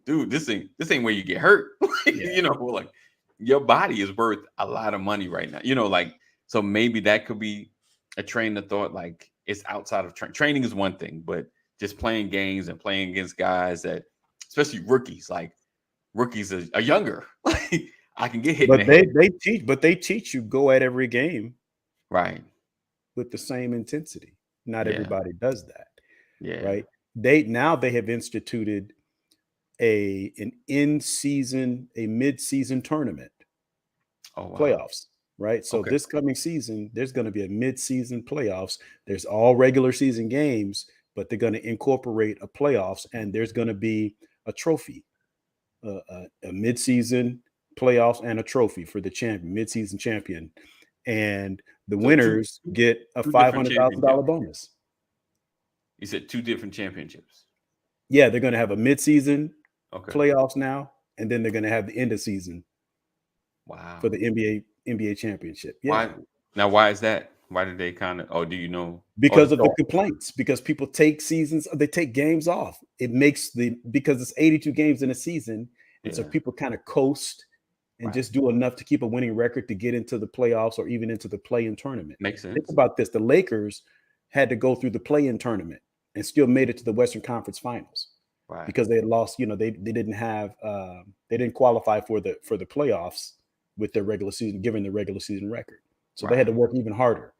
dude, this ain't where you get hurt. Yeah. Like your body is worth a lot of money right now. Like, so maybe that could be a train of thought. Like, it's outside of training is one thing, but just playing games and playing against guys that, especially rookies, like rookies are younger. Like, I can get hit But in the head. they teach you go at every game Right. with the same intensity. Not Yeah. everybody does that. Yeah. Right. They have instituted a mid-season tournament. Oh, wow. Playoffs, right? So Okay. this coming season, there's going to be a mid-season playoffs. There's all regular season games, but they're going to incorporate a playoffs, and there's going to be a trophy, a mid-season playoffs, and a trophy for the champion, mid-season champion, and the So winners get a two different $500,000 bonus. You said 2 different championships. Yeah, they're going to have a mid-season Okay. playoffs now, and then they're going to have the end of season. Wow. For the NBA championship. Yeah. Why is that? Why did they kind of? Oh, do you know? Because of the complaints. Because people take they take games off. It makes because it's 82 games in a season, and so people kind of coast and just do enough to keep a winning record to get into the playoffs or even into the play-in tournament. Makes sense. Think about this: the Lakers had to go through the play-in tournament and still made it to the Western Conference Finals. Right. Because they had lost. They didn't have they didn't qualify for the playoffs with their regular season, given the regular season record. So they had to work even harder,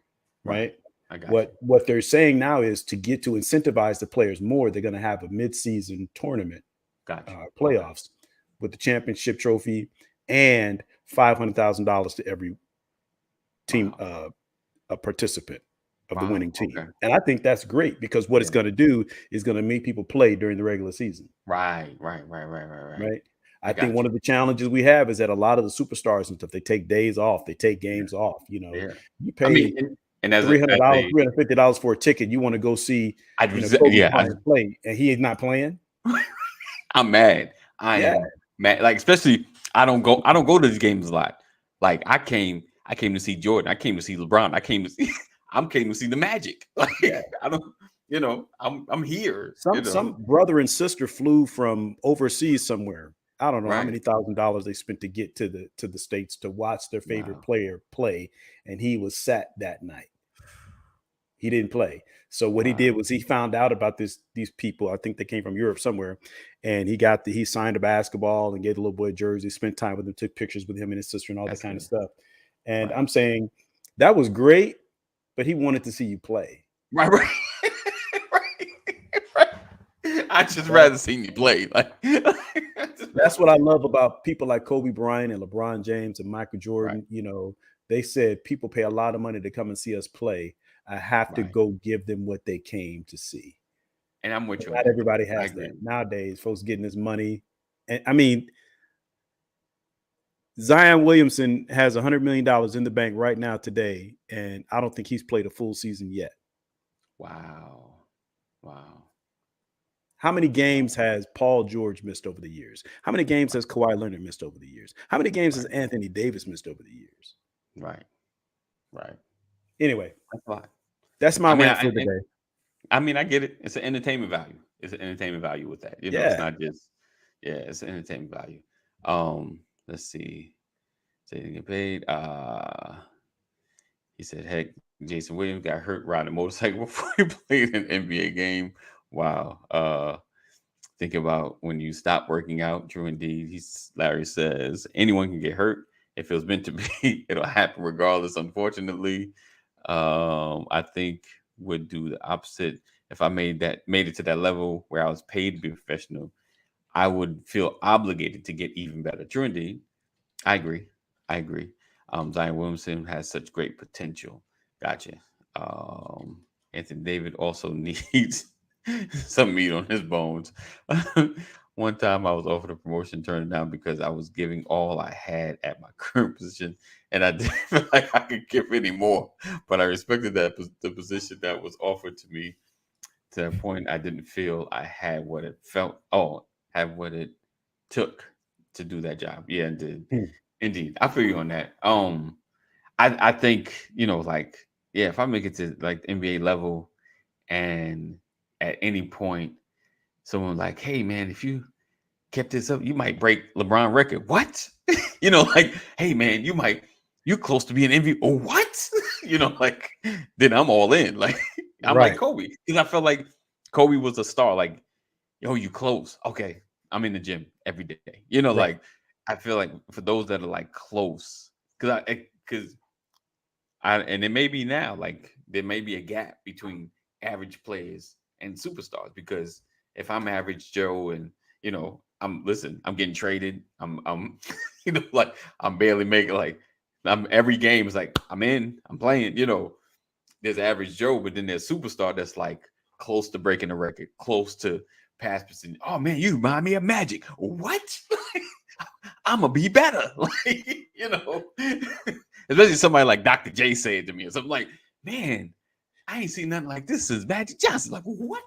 right? I got what they're saying now is to incentivize the players more, they're going to have a mid-season tournament, playoffs with the championship trophy and $500,000 to every team, a participant of the winning team. Okay. And I think that's great because what it's going to do is going to make people play during the regular season. Right. I think one of the challenges we have is that a lot of the superstars and stuff, they take days off, they take games off. You pay and as $300, $350 for a ticket. You want to go see Kobe play, and he is not playing. I'm mad. I am mad. Like, especially I don't go to these games a lot. Like, I came to see Jordan. I came to see LeBron. I came to see the Magic. Like, I don't. I'm here. Some brother and sister flew from overseas somewhere. I don't know how many $1,000s they spent to get to the States to watch their favorite player play, and he was sat that night. He didn't play. So what he did was he found out about these people. I think they came from Europe somewhere, and he signed a basketball and gave the little boy a jersey, spent time with him, took pictures with him and his sister and all that kind of stuff. And I'm saying that was great, but he wanted to see you play. Right. I just rather see you play. Like, that's what I love about people like Kobe Bryant and LeBron James and Michael Jordan. They said people pay a lot of money to come and see us play. I have to go give them what they came to see. And I'm with you. Not everybody has that nowadays. Folks getting this money, and I mean, Zion Williamson has $100 million in the bank right now today, and I don't think he's played a full season yet. Wow. How many games has Paul George missed over the years? How many games has Kawhi Leonard missed over the years? How many games has Anthony Davis missed over the years? Right. Anyway, that's a lot. That's my rant for today. I mean, I get it. It's an entertainment value. It's an entertainment value with that. It's not just, it's an entertainment value. Let's see. Say to get paid. He said, heck, Jason Williams got hurt riding a motorcycle before he played an NBA game. Wow. Think about when you stop working out. True indeed. Larry says anyone can get hurt. If it was meant to be, it'll happen regardless. Unfortunately, I think would do the opposite. If I made it to that level where I was paid to be professional, I would feel obligated to get even better. True indeed. I agree. Zion Williamson has such great potential. Gotcha. Anthony Davis also needs some meat on his bones. One time I was offered a promotion, turned it down because I was giving all I had at my current position, and I didn't feel like I could give any more. But I respected the position that was offered to me to the point I didn't feel I had what it took to do that job. Yeah, indeed. I feel you on that. I think, if I make it to like the NBA level and at any point someone like, hey man, if you kept this up, you might break LeBron record. What? Like, hey man, you're close to being MVP. Oh, what? Like, then I'm all in. Like, I'm like Right. Kobe. Because I felt like Kobe was a star. Like, yo, you close. Okay. I'm in the gym every day. Right. Like I feel like for those that are like close, because and it may be now, like there may be a gap between average players and superstars. Because if I'm average Joe and I'm getting traded. I'm like I'm barely making, like, I'm every game is like I'm playing. There's average Joe, but then there's superstar that's like close to breaking the record, close to pass percentage. Oh man, you remind me of Magic. What? I'm gonna be better. Like, especially somebody like Dr. J said to me or something like, man, I ain't seen nothing like this since Magic Johnson. Like, what?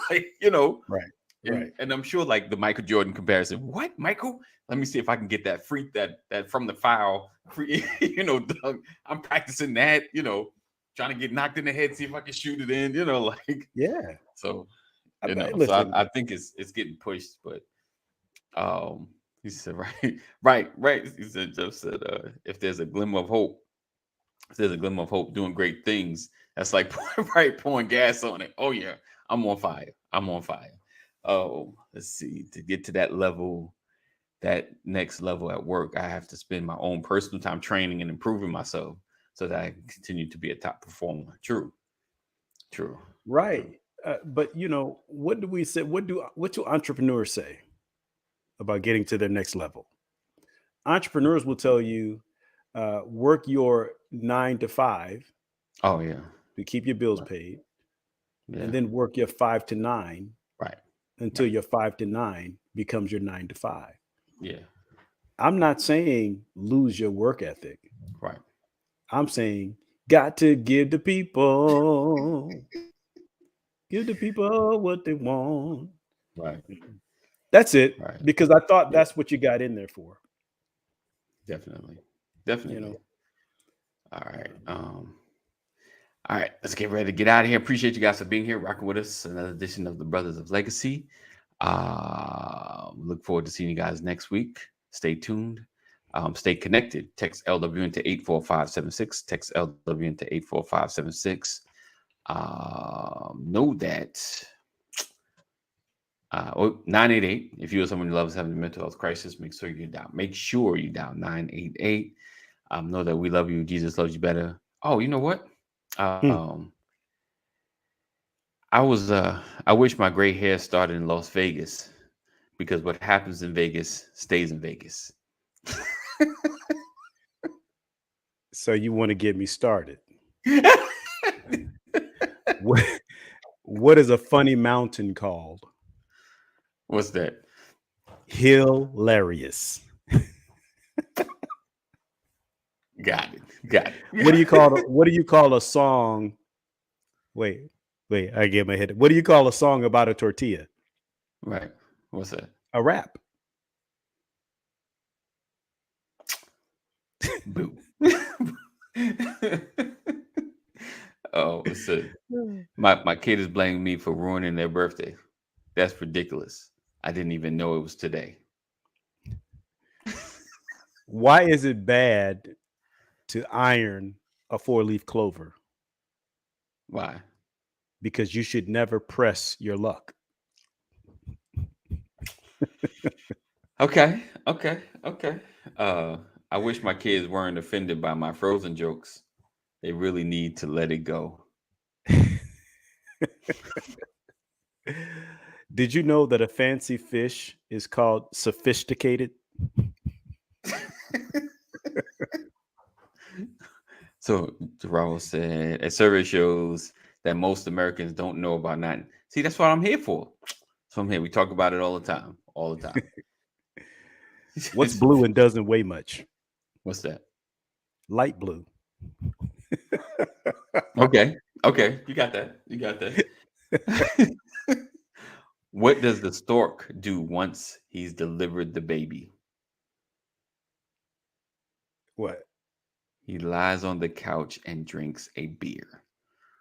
Like, Right. Right. and I'm sure like the Michael Jordan comparison. What, Michael? Let me see if I can get that free that from the foul. Free, dunk. I'm practicing that. Trying to get knocked in the head, see if I can shoot it in. Like, Yeah. so Listen. I think it's getting pushed, but he said right. He said Jeff said if there's a glimmer of hope, if there's a glimmer of hope doing great things, that's like pouring gas on it. Oh yeah, I'm on fire. I'm on fire. Oh, let's see. To get to that level, that next level at work, I have to spend my own personal time training and improving myself so that I can continue to be a top performer. True. Right. But what do we say? What do entrepreneurs say about getting to their next level? Entrepreneurs will tell you, work your 9 to 5 Oh yeah. to keep your bills Right. paid, Yeah. and then work your 5 to 9 Right. until your 5 to 9 becomes your 9 to 5. Yeah. I'm not saying lose your work ethic. Right. I'm saying got to give the people what they want. Right. That's it. Right. Because I thought Yeah. that's what you got in there for. Definitely. You know. All right. All right, let's get ready to get out of here. Appreciate you guys for being here, rocking with us. Another edition of the Brothers of Legacy. Look forward to seeing you guys next week. Stay tuned. Stay connected. Text LW into 84576. Text LW into 84576. Know that 988. If you or someone you love is having a mental health crisis, make sure you down. Make sure you down 988. Know that we love you. Jesus loves you better. Oh, you know what? I wish my gray hair started in Las Vegas, because what happens in Vegas stays in Vegas. So you want to get me started? What is a funny mountain called? What's that? Hilarious. Got it. What do you call a song? Wait, I get my head. What do you call a song about a tortilla? Right. What's that? A rap. Boo. Oh, my kid is blaming me for ruining their birthday. That's ridiculous. I didn't even know it was today. Why is it bad to iron a 4-leaf clover? Why? Because you should never press your luck. Okay. I wish my kids weren't offended by my Frozen jokes. They really need to let it go. Did you know that a fancy fish is called sophisticated? So Raul said, a survey shows that most Americans don't know about nine. See, that's what I'm here for. So I'm here. We talk about it all the time. What's blue and doesn't weigh much? What's that? Light blue. Okay. You got that. What does the stork do once he's delivered the baby? What? He lies on the couch and drinks a beer.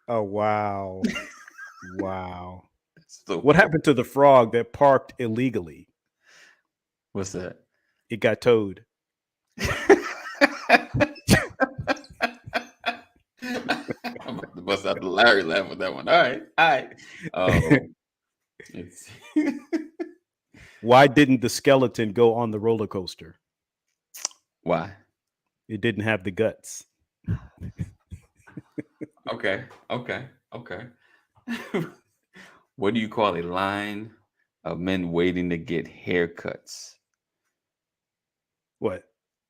Oh, wow. Wow. So What happened to the frog that parked illegally? what's that? It got towed. I'm about to bust out the Larry laugh with that one. All right. Let's see. Why didn't the skeleton go on the roller coaster? Why? It didn't have the guts. Okay. What do you call a line of men waiting to get haircuts? What?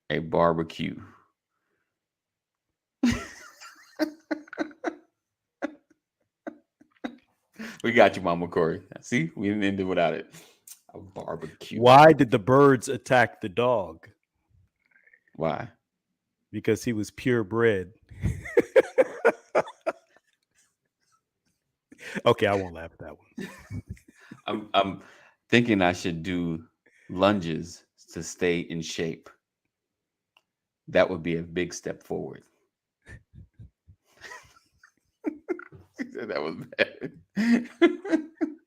A barbecue. We got you, Mama Corey. See, we didn't end it without it. A barbecue. Why did the birds attack the dog? Why? Because he was purebred. Okay, I won't laugh at that one. I'm thinking I should do lunges to stay in shape. That would be a big step forward. That was bad.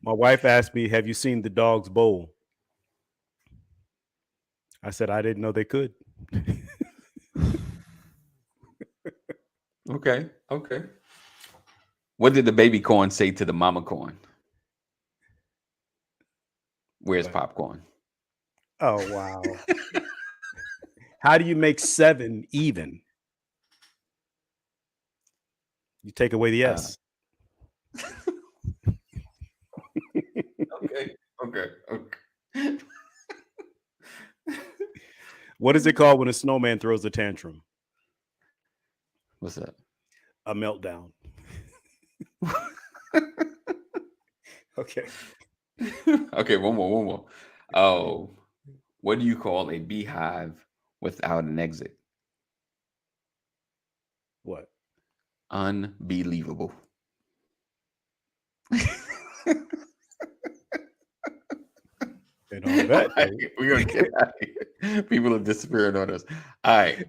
My wife asked me, "Have you seen the dogs bowl?" I said, "I didn't know they could." Okay. What did the baby corn say to the mama corn? Where's What? popcorn? Oh, wow. How do you make 7 even? You take away the S. Okay. What is it called when a snowman throws a tantrum? What's that? A meltdown. Okay. Okay, one more. Oh, what do you call a beehive without an exit? What? Unbelievable. And on that All note, right, we're gonna get out of here. People are disappearing on us. All right.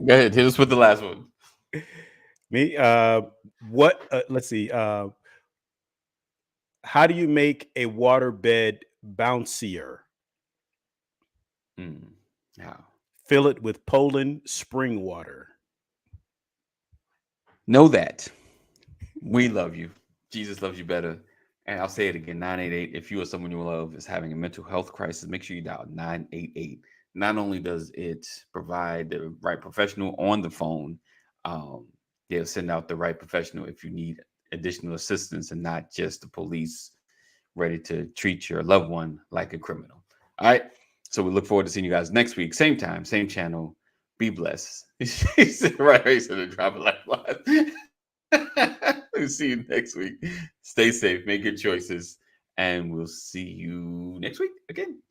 Go ahead, hit us with the last one. me, let's see. How do you make a waterbed bouncier? How? Fill it with Poland spring water. Know that we love you. Jesus loves you better. And I'll say it again, 988. If you or someone you love is having a mental health crisis, make sure you dial 988. Not only does it provide the right professional on the phone, they'll send out the right professional if you need additional assistance and not just the police ready to treat your loved one like a criminal. All right. So we look forward to seeing you guys next week. Same time, same channel. Be blessed. He said, right, he said, drop a lifeline. We'll see you next week. Stay safe, make good choices, and we'll see you next week again.